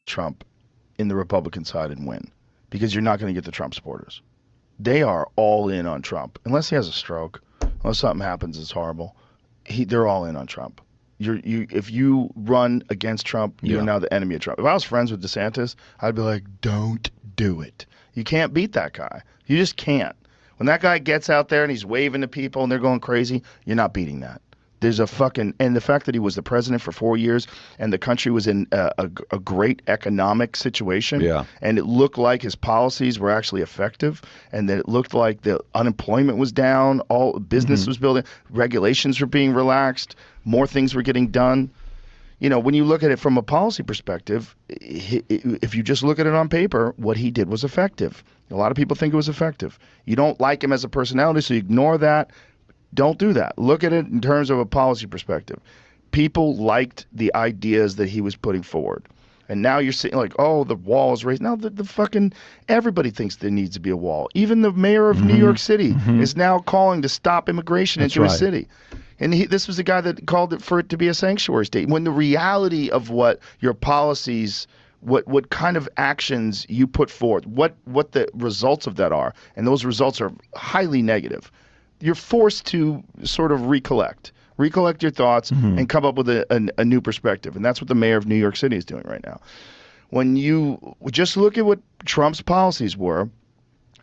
Trump in the Republican side and win, because you're not going to get the Trump supporters. They are all in on Trump, unless he has a stroke, unless something happens that's horrible. They're all in on Trump. If you run against Trump, you're now the enemy of Trump. If I was friends with DeSantis, I'd be like, don't do it. You can't beat that guy. You just can't. When that guy gets out there and he's waving to people and they're going crazy, you're not beating that. There's a fucking, and the fact that he was the president for 4 years and the country was in a great economic situation, and it looked like his policies were actually effective, and that it looked like the unemployment was down, all business was building, regulations were being relaxed, more things were getting done. You know, when you look at it from a policy perspective, if you just look at it on paper, what he did was effective. A lot of people think it was effective. You don't like him as a personality, so you ignore that. Don't do that. Look at it in terms of a policy perspective. People liked the ideas that he was putting forward. And now you're saying, like, oh, the wall is raised. Now the fucking everybody thinks there needs to be a wall. Even the mayor of New York City is now calling to stop immigration into a city. And this was the guy that called for it to be a sanctuary state. When the reality of what your policies, what kind of actions you put forth, what the results of that are, and those results are highly negative, you're forced to sort of recollect your thoughts and come up with a new perspective. And that's what the mayor of New York City is doing right now. When you just look at what Trump's policies were,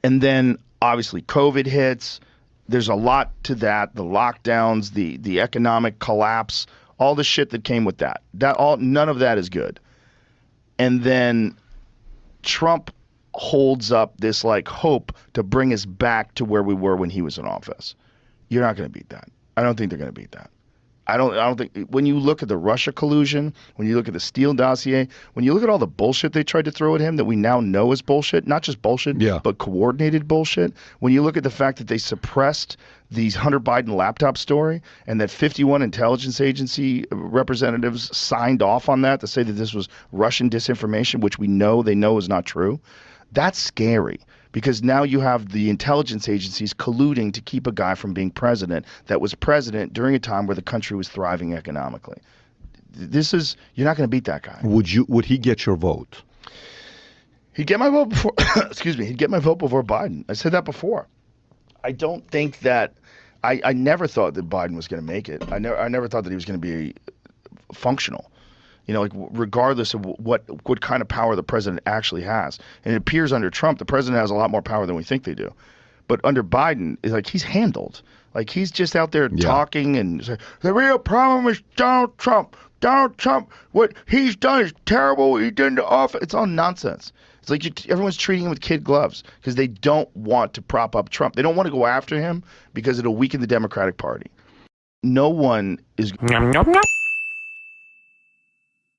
and then obviously COVID hits, there's a lot to that, the lockdowns, the economic collapse, all the shit that came with that. None of that is good. And then Trump holds up this like hope to bring us back to where we were when he was in office. You're not going to beat that. I don't think they're going to beat that. I don't think, when you look at the Russia collusion, when you look at the Steele dossier, when you look at all the bullshit they tried to throw at him that we now know is bullshit, not just bullshit, but coordinated bullshit. When you look at the fact that they suppressed the Hunter Biden laptop story and that 51 intelligence agency representatives signed off on that to say that this was Russian disinformation, which they know is not true. That's scary, because now you have the intelligence agencies colluding to keep a guy from being president that was president during a time where the country was thriving economically. You're not going to beat that guy. Would he get your vote? He'd get my vote before, excuse me, he'd get my vote before Biden. I said that before. I don't think that, I never thought that Biden was going to make it. I never thought that he was going to be functional. You know, like, regardless of what kind of power the president actually has. And it appears under Trump, the president has a lot more power than we think they do. But under Biden, it's like he's handled. Like, he's just out there talking and saying, the real problem is Donald Trump. Donald Trump, what he's done is terrible. What he did in the office. It's all nonsense. It's like everyone's treating him with kid gloves because they don't want to prop up Trump. They don't want to go after him because it'll weaken the Democratic Party. No one is...